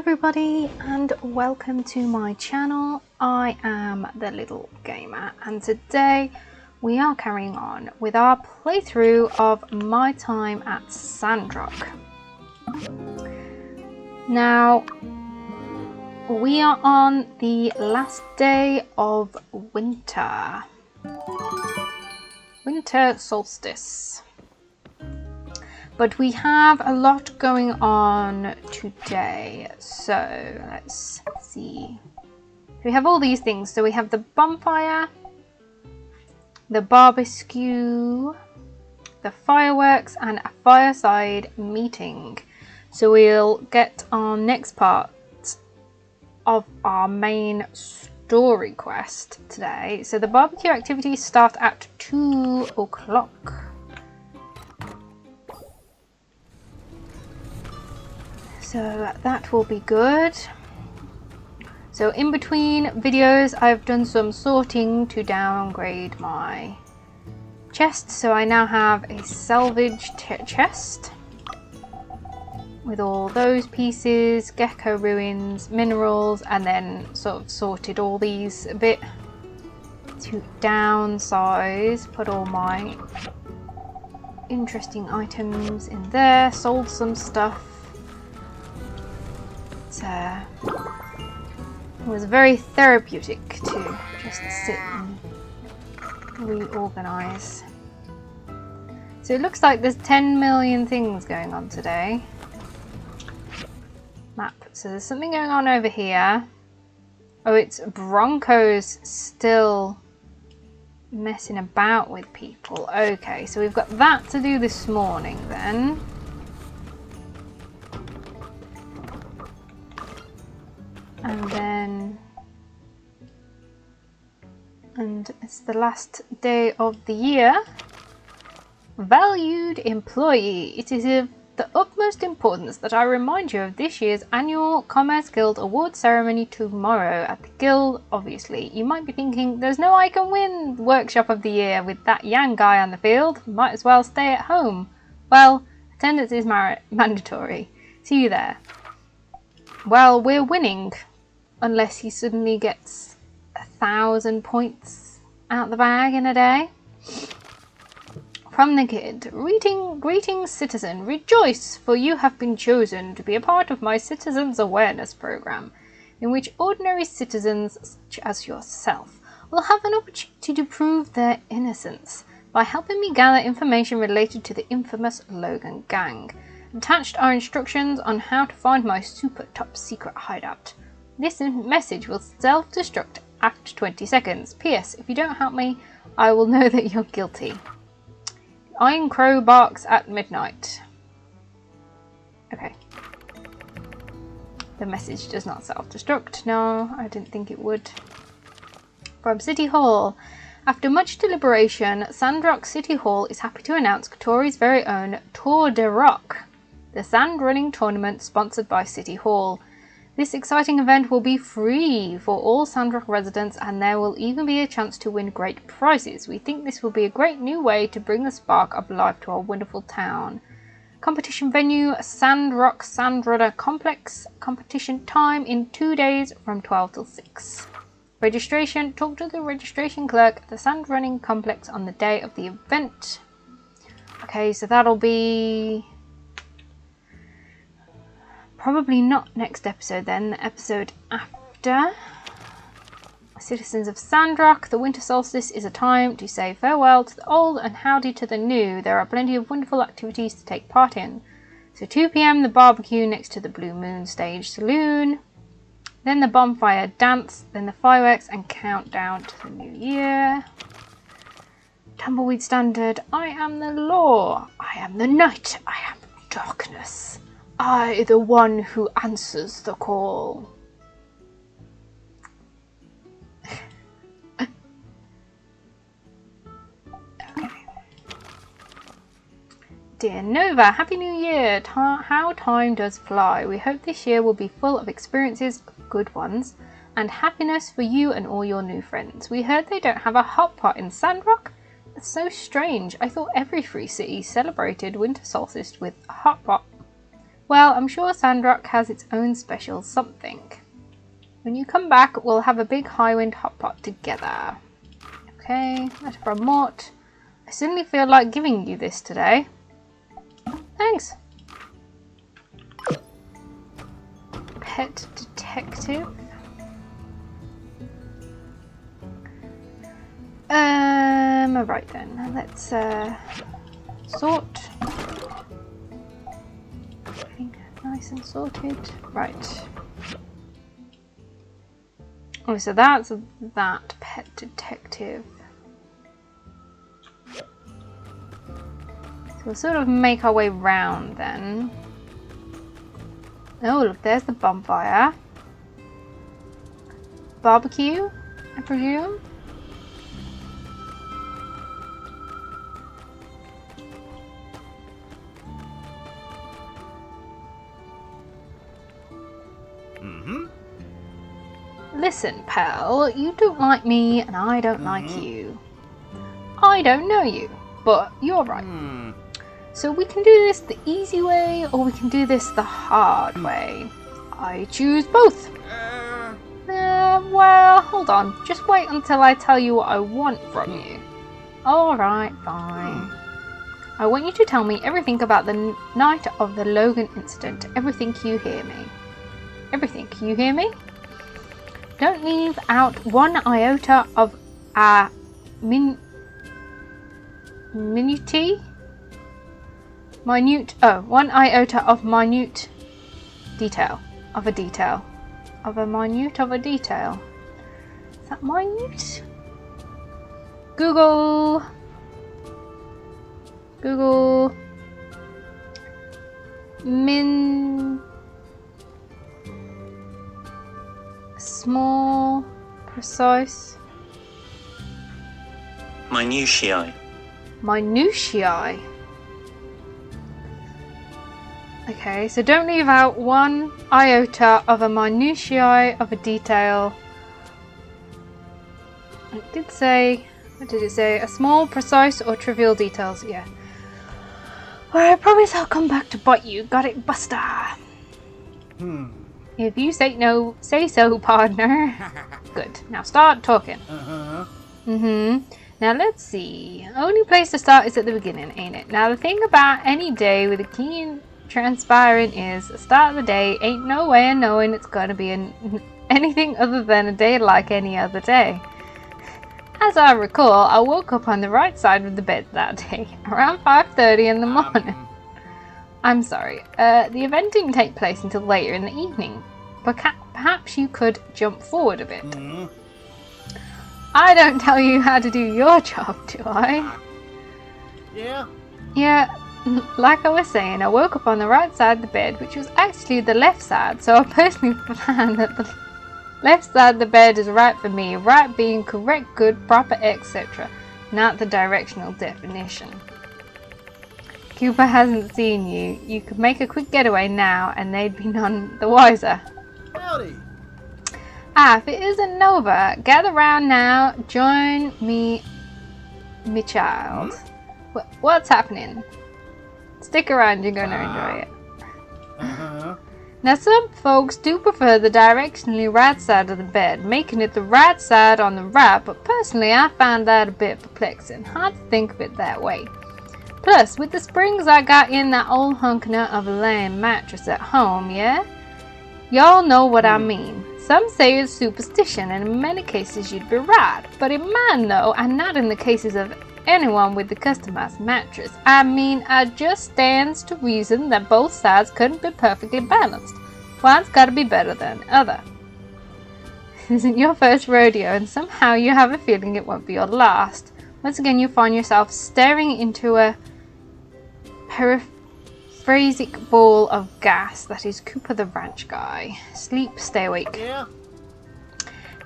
everybody and welcome to my channel. I am the Little Gamer and today we are carrying on with our playthrough of my time at Sandrock. Now we are on the last day of winter solstice. But we have a lot going on today, so let's see. We have all these things. So we have the bonfire, the barbecue, the fireworks, and a fireside meeting. So we'll get our next part of our main story quest today. So the barbecue activities start at 2 o'clock. So that will be good. So in between videos I've done some sorting to downgrade my chest. So I now have a salvage chest with all those pieces, gecko ruins, minerals, and then sort of sorted all these a bit to downsize, put all my interesting items in there, sold some stuff. It was very therapeutic to just sit and reorganize. So it looks like there's 10 million things going on today. Map. So there's something going on over here. Oh, it's Bronco's still messing about with people. Okay, so we've got that to do this morning then. And it's the last day of the year. Valued employee, it is of the utmost importance that I remind you of this year's annual Commerce Guild Award ceremony tomorrow at the Guild. Obviously, you might be thinking, there's no I can win workshop of the year with that Yang guy on the field. Might as well stay at home. Well, attendance is mandatory. See you there. Well, we're winning. Unless he suddenly gets 1,000 points out the bag in a day. From the kid, greetings citizen, rejoice, for you have been chosen to be a part of my Citizens Awareness Program, in which ordinary citizens such as yourself will have an opportunity to prove their innocence by helping me gather information related to the infamous Logan gang. Attached are instructions on how to find my super top secret hideout. This message will self-destruct after 20 seconds. P.S. If you don't help me, I will know that you're guilty. Iron Crow barks at midnight. Okay. The message does not self-destruct. No, I didn't think it would. From City Hall. After much deliberation, Sandrock City Hall is happy to announce Kotori's very own Tour de Rock, the sand running tournament sponsored by City Hall. This exciting event will be free for all Sandrock residents, and there will even be a chance to win great prizes. We think this will be a great new way to bring the spark of life to our wonderful town. Competition venue, Sandrock Sandrunner Complex. Competition time in 2 days from 12 till 6. Registration, talk to the registration clerk at the Sand Running Complex on the day of the event. Okay, so that'll be... probably not next episode then, the episode after. Citizens of Sandrock, the winter solstice is a time to say farewell to the old and howdy to the new. There are plenty of wonderful activities to take part in. So 2 PM the barbecue next to the Blue Moon Stage Saloon. Then the bonfire dance, then the fireworks and countdown to the new year. Tumbleweed Standard, I am the law, I am the night, I am darkness. I, the one who answers the call. Okay. Dear Nova, Happy New Year! How time does fly. We hope this year will be full of experiences, good ones, and happiness for you and all your new friends. We heard they don't have a hot pot in Sandrock. That's so strange. I thought every free city celebrated winter solstice with a hot pot. Well, I'm sure Sandrock has its own special something. When you come back, we'll have a big high wind hot pot together. Okay, letter from Mort. I suddenly feel like giving you this today. Thanks. Pet detective. Right then, let's sort. Okay, nice and sorted. Right. Oh, so that's that pet detective. So we'll sort of make our way round then. Oh, look, there's the bonfire. Barbecue, I presume? Listen, pal, you don't like me and I don't like you. I don't know you, but you're right. So we can do this the easy way or we can do this the hard way. I choose both. Well, hold on. Just wait until I tell you what I want from you. Alright, fine. I want you to tell me everything about the night of the Logan incident. Everything, you hear me. Everything, you hear me? Don't leave out one iota of a minute one iota of minute detail. Of a detail. Of a minute of a detail. Is that minute? Google. Small, precise. Minutiae. Minutiae. Okay, so don't leave out one iota of a minutiae of a detail. It did say, what did it say? A small, precise, or trivial details. Yeah. Well, I promise I'll come back to bite you. Got it, Buster? If you say no, say so, partner. Good. Now start talking. Now let's see. Only place to start is at the beginning, ain't it? Now the thing about any day with a keen transpiring is the start of the day ain't no way of knowing it's gonna be anything other than a day like any other day. As I recall, I woke up on the right side of the bed that day, around 5:30 in the morning. I'm sorry, the event didn't take place until later in the evening, but perhaps you could jump forward a bit. I don't tell you how to do your job, do I? Yeah, like I was saying, I woke up on the right side of the bed, which was actually the left side, so I personally found that the left side of the bed is right for me, right being correct, good, proper, etc., not the directional definition. Cooper hasn't seen you. You could make a quick getaway now and they'd be none the wiser. Howdy. If it isn't Nova, gather round now. Join me child. What's happening? Stick around, you're gonna enjoy it. Now some folks do prefer the directionally right side of the bed, making it the right side on the right, but personally I find that a bit perplexing. Hard to think of it that way. Plus, with the springs I got in that old hunkener of a laying mattress at home, yeah? Y'all know what I mean. Some say it's superstition, and in many cases you'd be right. But in mine, though, and not in the cases of anyone with the customized mattress, I mean, it just stands to reason that both sides couldn't be perfectly balanced. One's gotta be better than the other. This isn't your first rodeo, and somehow you have a feeling it won't be your last. Once again, you find yourself staring into a periphrasic ball of gas that is Cooper the ranch guy. Sleep, stay awake. Yeah.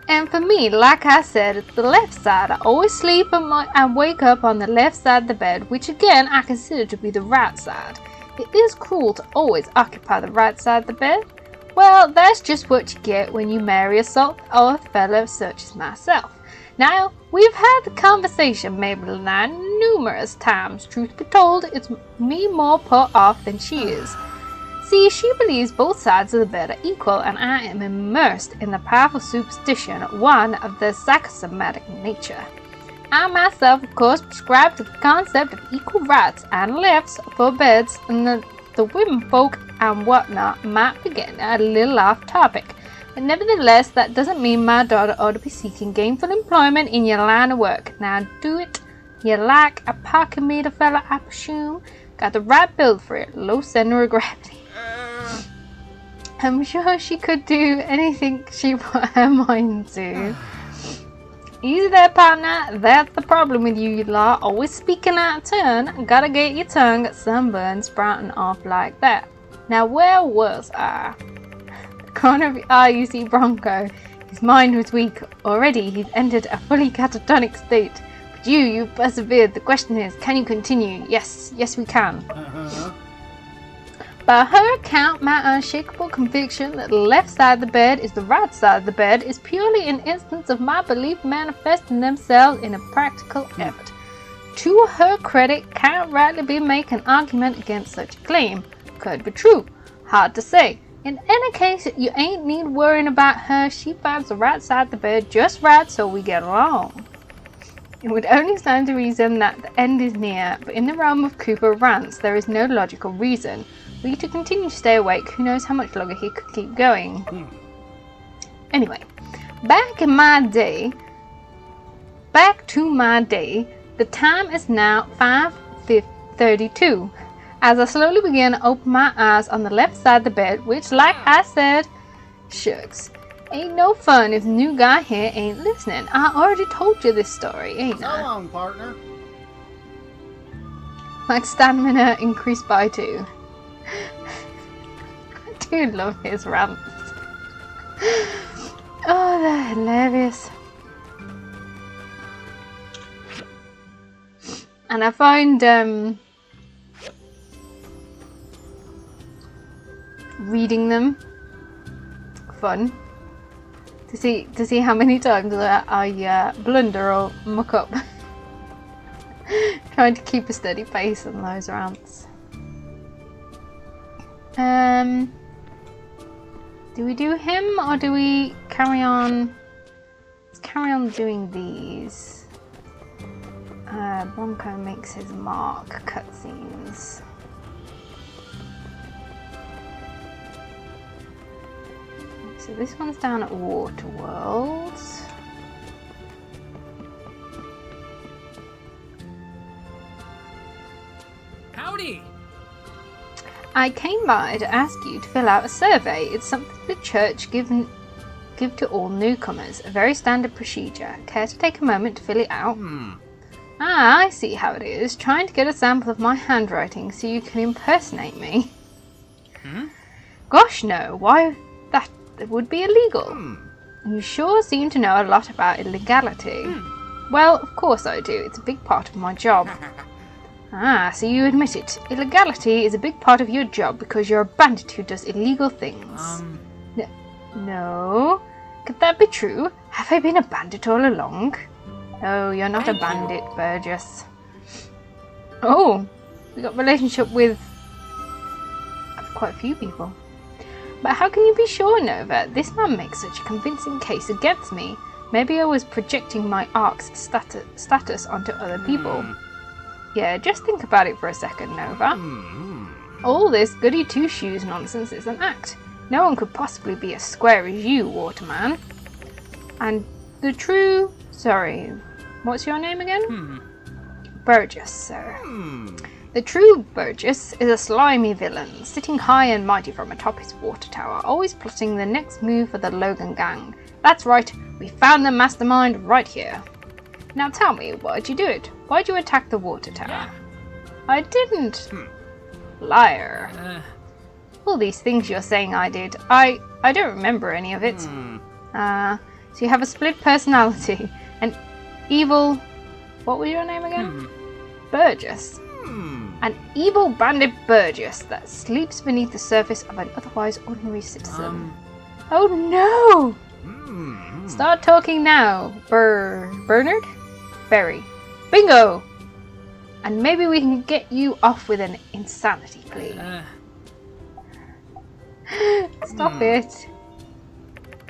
And for me, like I said, it's the left side. I always sleep and wake up on the left side of the bed, which again I consider to be the right side. It is cruel to always occupy the right side of the bed. Well, that's just what you get when you marry a salt-earth fellow such as myself. Now, we've had the conversation, Mabel and I, numerous times. Truth be told, it's me more put off than she is. See, she believes both sides of the bed are equal, and I am immersed in the powerful superstition, one of the psychosomatic nature. I myself, of course, prescribe to the concept of equal rights and lefts for beds, and the women folk and whatnot might be getting a little off topic. But nevertheless, that doesn't mean my daughter ought to be seeking gainful employment in your line of work. Now do it. You like a pocket meter fella, I presume? Got the right build for it. Low center of gravity. I'm sure she could do anything she put her mind to. Easy there, partner. That's the problem with you lot. Always speaking out of turn. Gotta get your tongue sunburned sprouting off like that. Now, where was I? The corner of your eye, you see Bronco. His mind was weak. Already, he's entered a fully catatonic state. But you persevered. The question is, can you continue? Yes, we can. By her account, my unshakable conviction that the left side of the bed is the right side of the bed is purely an instance of my belief manifesting themselves in a practical effort. To her credit, can't rightly be making an argument against such a claim. Could be true. Hard to say. In any case, you ain't need worrying about her. She finds the right side of the bed just right so we get along. It would only stand to reason that the end is near, but in the realm of Cooper rants, there is no logical reason. Were you to continue to stay awake, who knows how much longer he could keep going. Anyway, back to my day, the time is now 5:32. As I slowly begin to open my eyes on the left side of the bed, which, like I said, shucks, ain't no fun if the new guy here ain't listening. I already told you this story, ain't I? So long, partner. My stamina increased by 2. I do love his rants. Oh, they're hilarious. And I find reading them fun to see how many times I blunder or muck up. Trying to keep a steady pace on those rants. Do we do him or do we carry on? Let's carry on doing these. Bronco makes his mark cutscenes. So this one's down at Waterworld. Howdy! I came by to ask you to fill out a survey. It's something the church give to all newcomers. A very standard procedure. Care to take a moment to fill it out? Ah, I see how it is. Trying to get a sample of my handwriting so you can impersonate me. Gosh no, why that would be illegal. You sure seem to know a lot about illegality. Well, of course I do. It's a big part of my job. Ah, so you admit it. Illegality is a big part of your job because you're a bandit who does illegal things. No? Could that be true? Have I been a bandit all along? Oh, you're not a bandit, Burgess. Oh, we got a relationship with quite a few people. But how can you be sure, Nova? This man makes such a convincing case against me. Maybe I was projecting my ark's status onto other people. Yeah, just think about it for a second, Nova. All this goody two-shoes nonsense is an act. No one could possibly be as square as you, Waterman. And the true... Sorry, what's your name again? Burgess, sir. The true Burgess is a slimy villain, sitting high and mighty from atop his water tower, always plotting the next move for the Logan gang. That's right, we found the mastermind right here. Now tell me, why'd you do it? Why'd you attack the water tower? I didn't. Liar. All these things you're saying I did, I don't remember any of it. So you have a split personality. An evil... What was your name again? Burgess. An evil bandit Burgess that sleeps beneath the surface of an otherwise ordinary citizen. Oh no! Start talking now, Bernard? Berry. Bingo! And maybe we can get you off with an insanity plea. Stop it.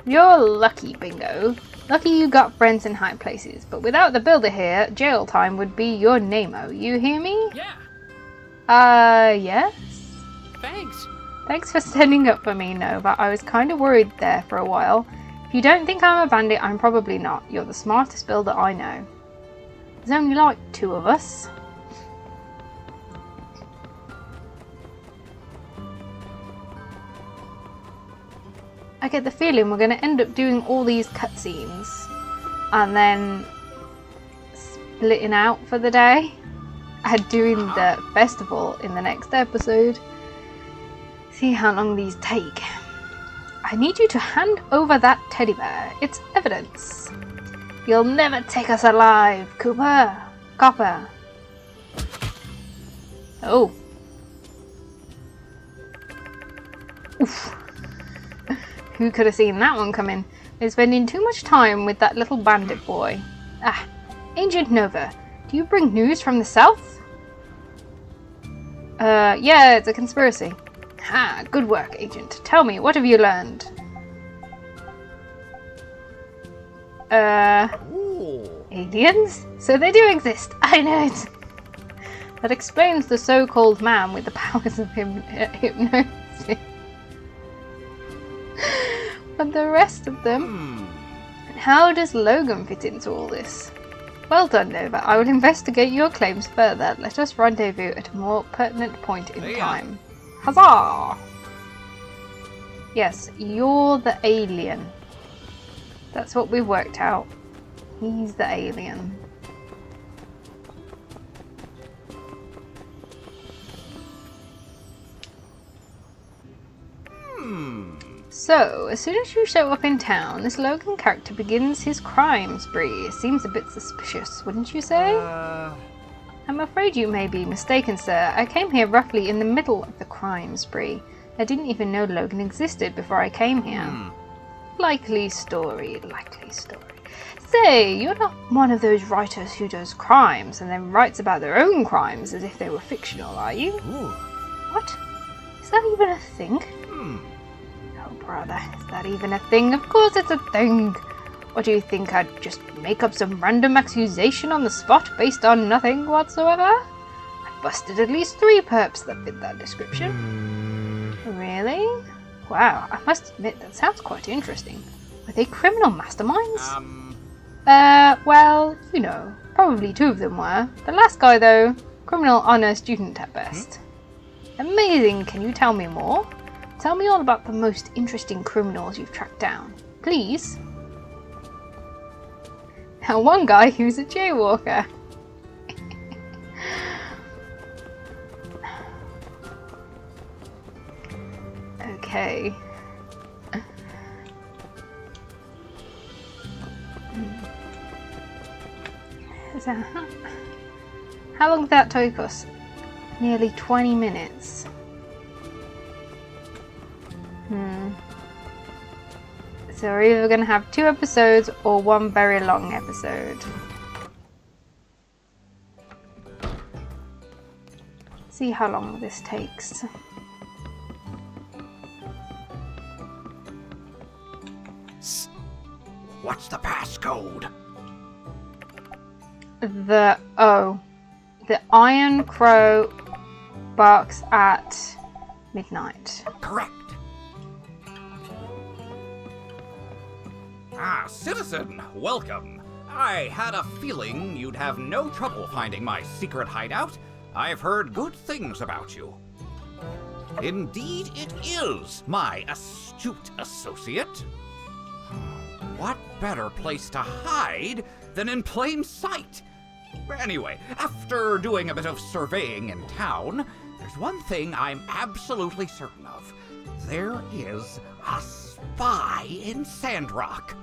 You're lucky, Bingo. Lucky you got friends in high places, but without the builder here, jail time would be your name-o. You hear me? Yeah. Yes? Thanks. Thanks for standing up for me, Nova. I was kind of worried there for a while. If you don't think I'm a bandit, I'm probably not. You're the smartest builder I know. There's only like 2 of us. I get the feeling we're going to end up doing all these cutscenes and then splitting out for the day and doing the festival in the next episode. See how long these take. I need you to hand over that teddy bear. It's evidence. You'll never take us alive, Copper. Oh. Oof. Who could have seen that one coming? They're spending too much time with that little bandit boy. Ah, Agent Nova, do you bring news from the south? Yeah, it's a conspiracy. Ha, good work, Agent. Tell me, what have you learned? Aliens? So they do exist. I know it. That explains the so-called man with the powers of hypnosis. But the rest of them? How does Logan fit into all this? Well done, Nova. I will investigate your claims further. Let us rendezvous at a more pertinent point in time. Huzzah! Yes, you're the alien. That's what we've worked out. He's the alien. So, as soon as you show up in town, this Logan character begins his crime spree. Seems a bit suspicious, wouldn't you say? I'm afraid you may be mistaken, sir. I came here roughly in the middle of the crime spree. I didn't even know Logan existed before I came here. Likely story. Say, you're not one of those writers who does crimes and then writes about their own crimes as if they were fictional, are you? What? Is that even a thing? Oh, brother, is that even a thing? Of course it's a thing. What do you think, I'd just make up some random accusation on the spot based on nothing whatsoever? I busted at least 3 perps that fit that description. Really? Wow, I must admit that sounds quite interesting. Were they criminal masterminds? Well, you know, probably 2 of them were. The last guy, though, criminal honor student at best. Amazing, can you tell me more? Tell me all about the most interesting criminals you've tracked down. Please? Now, one guy who's a jaywalker. Okay. So, how long did that take us? Nearly 20 minutes. So we're either going to have 2 episodes or 1 very long episode. See how long this takes. What's the passcode? The Iron Crow barks at midnight. Correct. Citizen, welcome. I had a feeling you'd have no trouble finding my secret hideout. I've heard good things about you. Indeed it is, my astute associate. What better place to hide than in plain sight? Anyway, after doing a bit of surveying in town, there's one thing I'm absolutely certain of. There is a spy in Sandrock.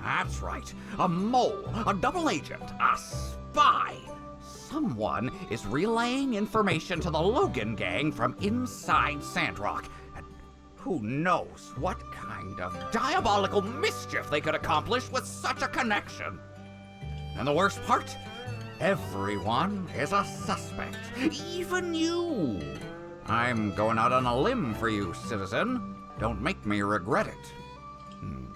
That's right, a mole, a double agent, a spy. Someone is relaying information to the Logan gang from inside Sandrock. And who knows what kind of diabolical mischief they could accomplish with such a connection. And the worst part? Everyone is a suspect, even you. I'm going out on a limb for you, citizen. Don't make me regret it.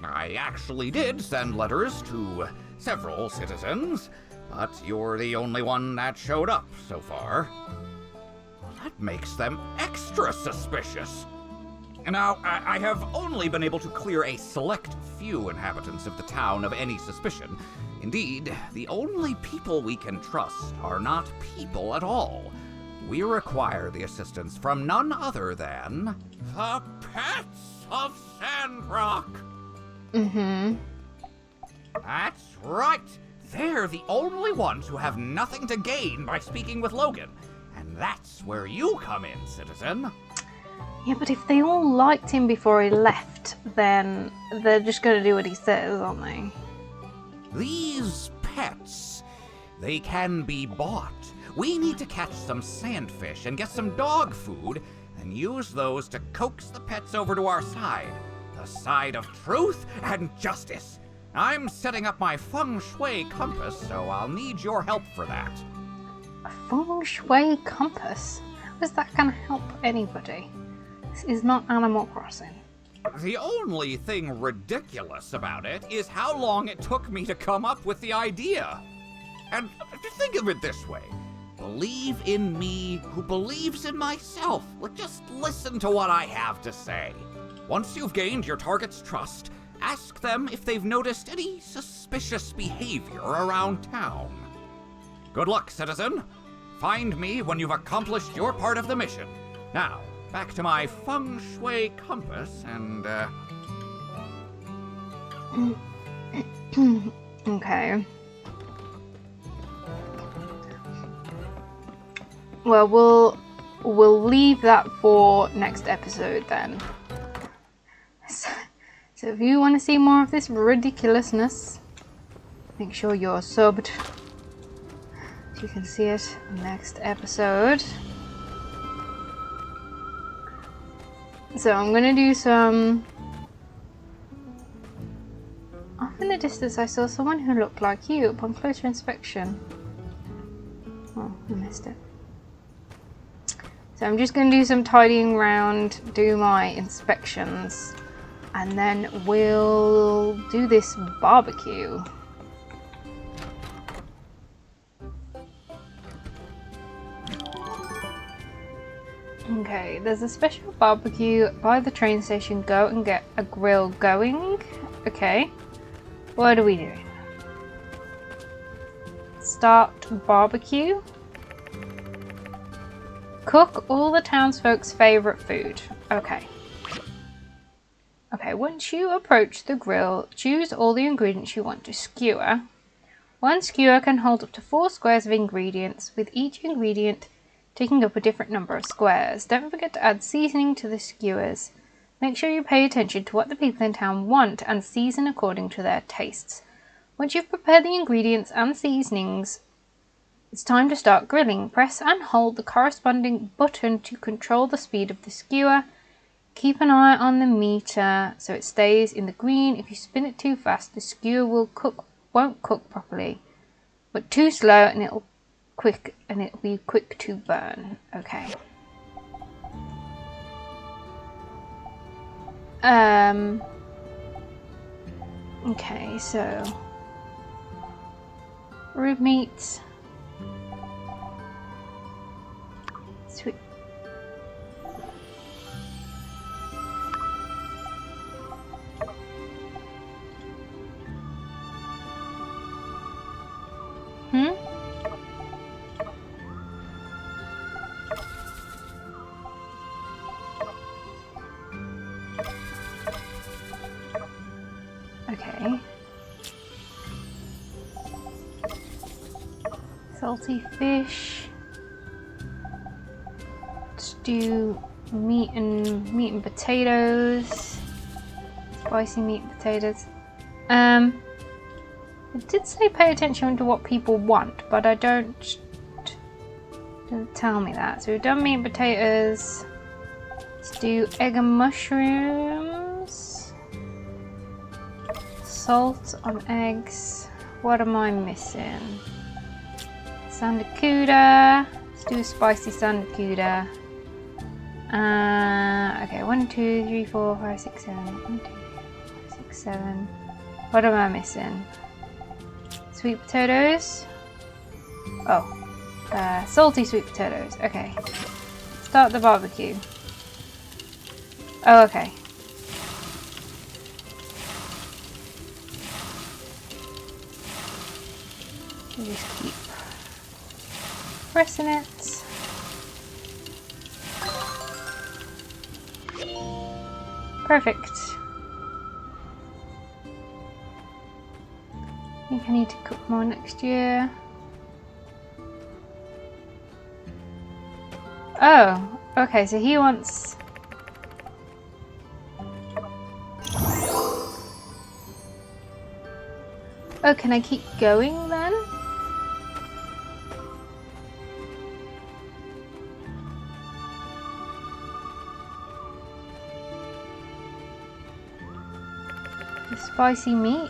I actually did send letters to several citizens, but you're the only one that showed up so far. That makes them extra suspicious. Now, I have only been able to clear a select few inhabitants of the town of any suspicion. Indeed, the only people we can trust are not people at all. We require the assistance from none other than the pets of Sandrock. Mm-hmm. That's right. They're the only ones who have nothing to gain by speaking with Logan. And that's where you come in, citizen. Yeah, but if they all liked him before he left, then they're just going to do what he says, aren't they? These pets, they can be bought. We need to catch some sandfish and get some dog food and use those to coax the pets over to our side. The side of truth and justice. I'm setting up my feng shui compass, so I'll need your help for that. A feng shui compass? How is that going to help anybody? This is not Animal Crossing. The only thing ridiculous about it is how long it took me to come up with the idea. And think of it this way. Believe in me who believes in myself. Just listen to what I have to say. Once you've gained your target's trust, ask them if they've noticed any suspicious behavior around town. Good luck, citizen. Find me when you've accomplished your part of the mission. Now, back to my feng shui compass and, Okay. Well, we'll leave that for next episode then. So if you want to see more of this ridiculousness, make sure you're subbed so you can see it next episode. So I'm gonna do some... Off in the distance I saw someone who looked like you. Upon closer inspection... Oh, I missed it. So I'm just gonna do some tidying around, do my inspections, and then we'll do this barbecue. Okay, there's a special barbecue by the train station. Go and get a grill going. Okay, what are we doing? Start barbecue. Cook all the townsfolk's favourite food. Okay. Okay, once you approach the grill, choose all the ingredients you want to skewer. One skewer can hold up to 4 squares of ingredients, with each ingredient taking up a different number of squares. Don't forget to add seasoning to the skewers. Make sure you pay attention to what the people in town want and season according to their tastes. Once you've prepared the ingredients and seasonings, it's time to start grilling. Press and hold the corresponding button to control the speed of the skewer. Keep an eye on the meter so it stays in the green. If you spin it too fast, the skewer won't cook properly. But too slow and it'll be quick to burn. Okay. Okay, so rib meat. Sweet. Okay. Salty fish. Let's do meat and potatoes. Spicy meat and potatoes. It did say pay attention to what people want, but I don't tell me that. So we've done meat and potatoes. Let's do egg and mushrooms. Salt on eggs. What am I missing? Sandacuda. Let's do a spicy sandacuda. Okay, 1, 2, 3, 4, 5, 6, 7. 1, 2, 3, 4, 5, 6, 7. What am I missing? Sweet potatoes. Oh, salty sweet potatoes. Okay. Start the barbecue. Oh, okay. You just keep pressing it. Perfect. I think I need to cook more next year. Oh, okay, so he wants... Oh, can I keep going then? The spicy meat?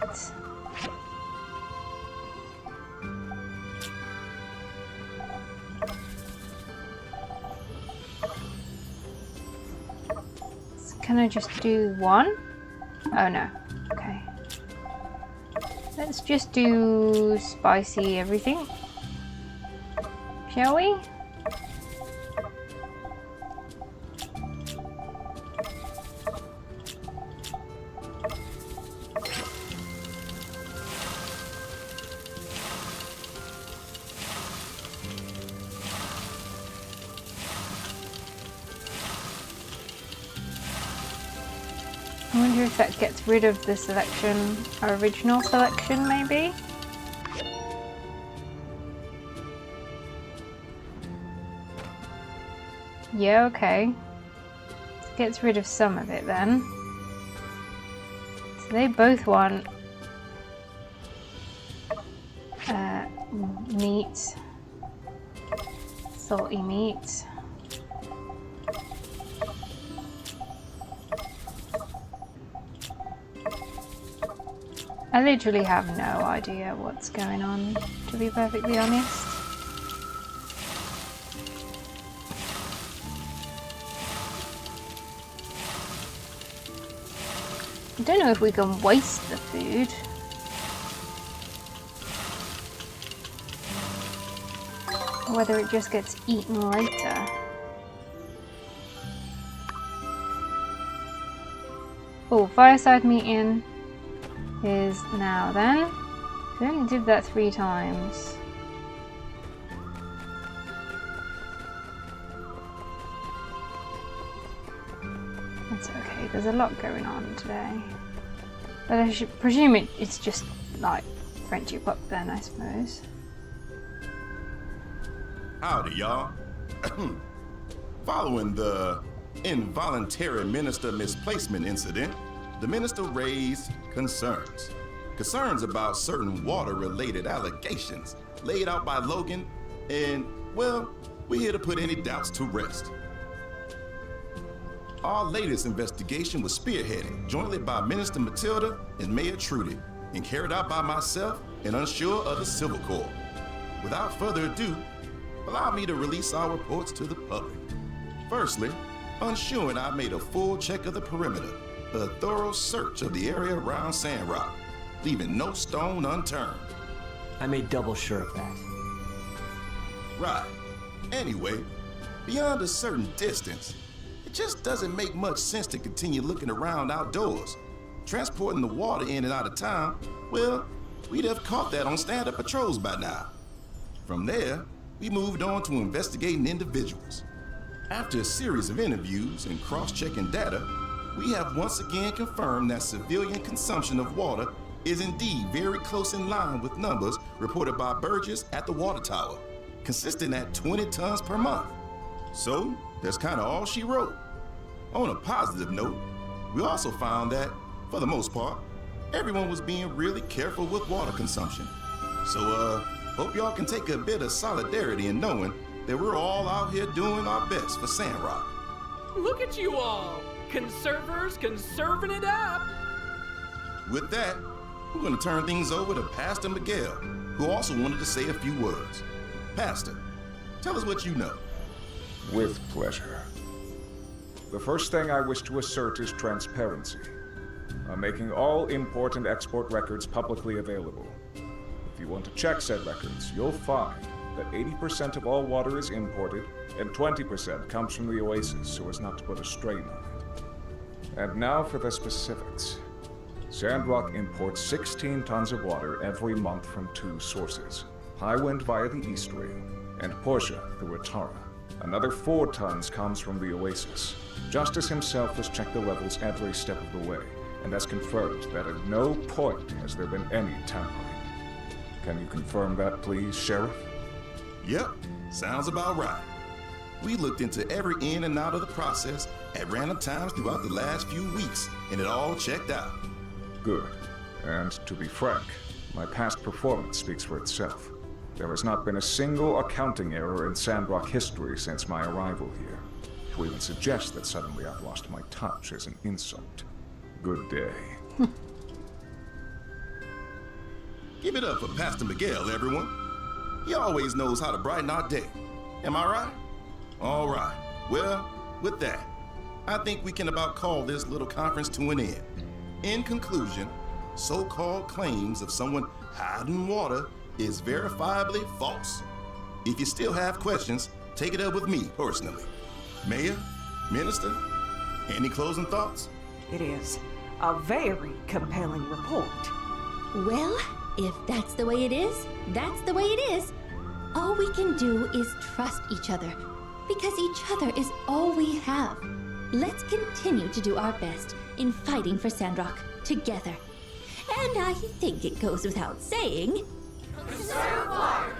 Can I just do one? Oh no. Okay. Let's just do spicy everything. Shall we? I wonder if that gets rid of the selection, our original selection maybe? Yeah, okay. Gets rid of some of it then. So they both want meat, salty meat. I literally have no idea what's going on, to be perfectly honest. I don't know if we can waste the food. Or whether it just gets eaten later. Oh, Fireside meeting is now then. We only did that 3 times. That's okay, there's a lot going on today. But I should presume it's just like friendship up then, I suppose. Howdy, y'all. Following the involuntary minister misplacement incident, the minister raised concerns. Concerns about certain water-related allegations laid out by Logan, and, well, we're here to put any doubts to rest. Our latest investigation was spearheaded jointly by Minister Matilda and Mayor Trudy, and carried out by myself and Unsure of the Civil Corps. Without further ado, allow me to release our reports to the public. Firstly, Unsure and I made a full check of the perimeter, a thorough search of the area around Sandrock, leaving no stone unturned. I made double sure of that. Right. Anyway, beyond a certain distance, it just doesn't make much sense to continue looking around outdoors. Transporting the water in and out of town, well, we'd have caught that on stand-up patrols by now. From there, we moved on to investigating individuals. After a series of interviews and cross-checking data, we have once again confirmed that civilian consumption of water is indeed very close in line with numbers reported by Burgess at the water tower, consistent at 20 tons per month. So, that's kind of all she wrote. On a positive note, we also found that, for the most part, everyone was being really careful with water consumption. So, hope y'all can take a bit of solidarity in knowing that we're all out here doing our best for Sandrock. Look at you all! Conservers conserving it up! With that, we're going to turn things over to Pastor Miguel, who also wanted to say a few words. Pastor, tell us what you know. With pleasure. The first thing I wish to assert is transparency. I'm making all import and export records publicly available. If you want to check said records, you'll find that 80% of all water is imported, and 20% comes from the oasis so as not to put a strain on it. And now for the specifics. Sandrock imports 16 tons of water every month from 2 sources. Highwind via the East Rail, and Portia through Atara. Another 4 tons comes from the oasis. Justice himself has checked the levels every step of the way, and has confirmed that at no point has there been any tampering. Can you confirm that, please, Sheriff? Yep, sounds about right. We looked into every in and out of the process at random times throughout the last few weeks, and it all checked out. Good. And to be frank, my past performance speaks for itself. There has not been a single accounting error in Sandrock history since my arrival here. To even suggest that suddenly I've lost my touch is an insult. Good day. Give it up for Pastor Miguel, everyone. He always knows how to brighten our day. Am I right? All right. Well, with that, I think we can about call this little conference to an end. In conclusion, so-called claims of someone hiding water is verifiably false. If you still have questions, take it up with me personally. Mayor, Minister, any closing thoughts? It is a very compelling report. Well, if that's the way it is, that's the way it is. All we can do is trust each other, because each other is all we have. Let's continue to do our best in fighting for Sandrock together. And I think it goes without saying... Conserve water!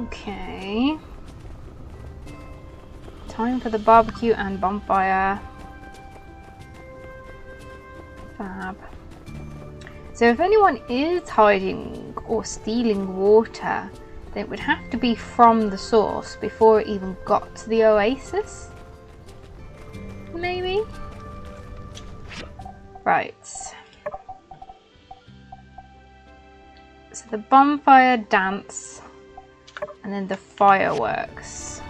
Okay. Time for the barbecue and bonfire. Fab. So if anyone is hiding or stealing water, then it would have to be from the source before it even got to the oasis? Maybe? Right. So the bonfire dance and then the fireworks.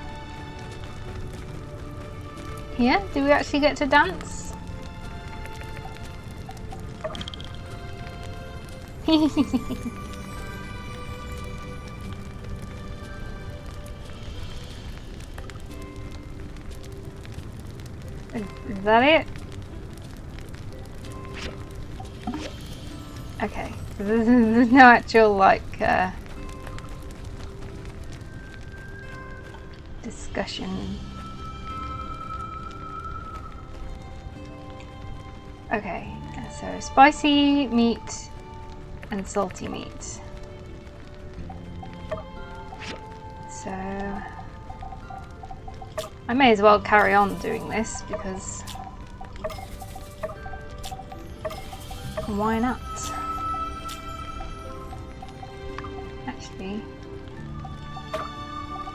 Yeah, do we actually get to dance? Is that it? Okay, there's no actual like discussion. Okay, so spicy meat and salty meat. So I may as well carry on doing this because why not? Actually,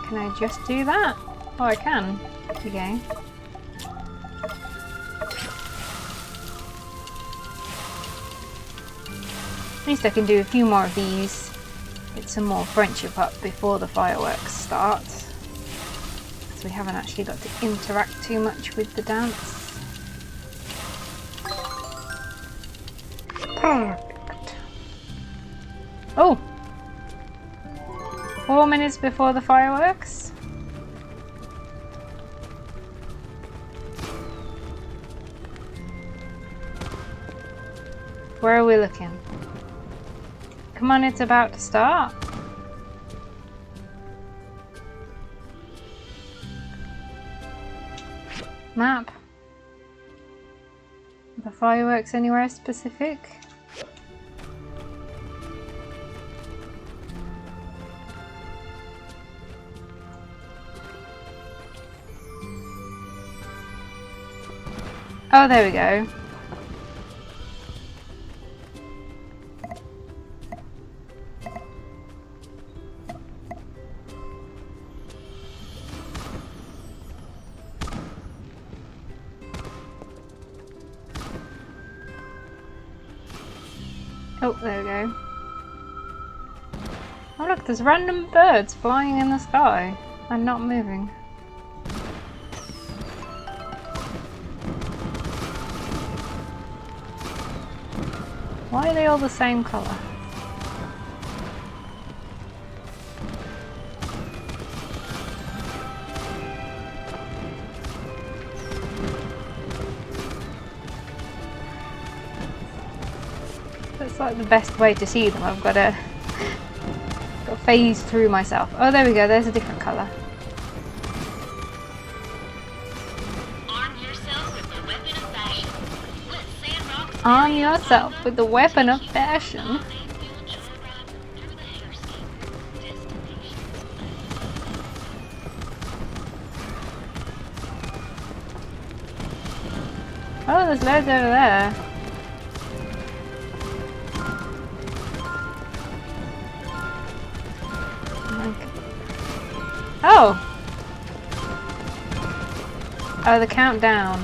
can I just do that? Oh, I can. Okay. At least I can do a few more of these. Get some more friendship up before the fireworks start. So we haven't actually got to interact too much with the dance. Perfect. Oh! 4 minutes before the fireworks? Where are we looking? Come on, it's about to start. Map. The fireworks anywhere specific? Oh, there we go. Oh, there we go. Oh look, there's random birds flying in the sky and not moving. Why are they all the same colour? That's like the best way to see them. I've got to phase through myself. Oh, there we go. There's a different colour. Arm yourself with the weapon of fashion. Let Sandrock Arm yourself with the weapon of fashion. Oh, there's loads over there. Oh! Oh, the countdown.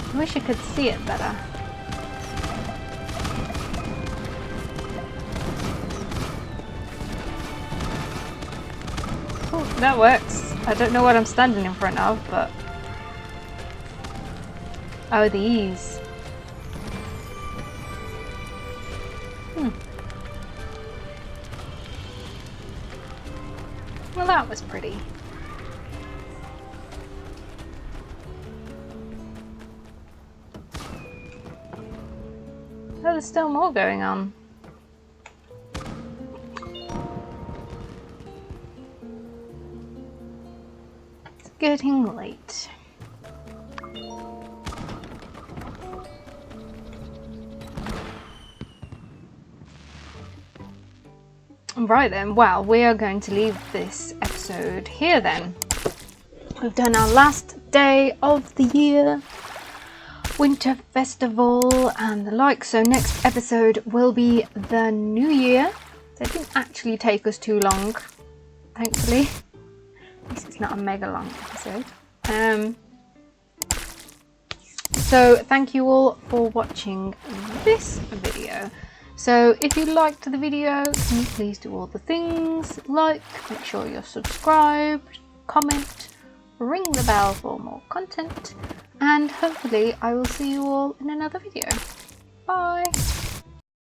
I wish I could see it better. That works. I don't know what I'm standing in front of, but... Oh, these. Well, that was pretty. Oh, there's still more going on. Getting late. Right then, well, we are going to leave this episode here then. We've done our last day of the year, Winter Festival and the like, so next episode will be the New Year. That didn't actually take us too long, thankfully. At least it's not a mega long episode. So thank you all for watching this video. So if you liked the video, can you please do all the things, like, make sure you're subscribed, comment, ring the bell for more content, and hopefully I will see you all in another video. Bye!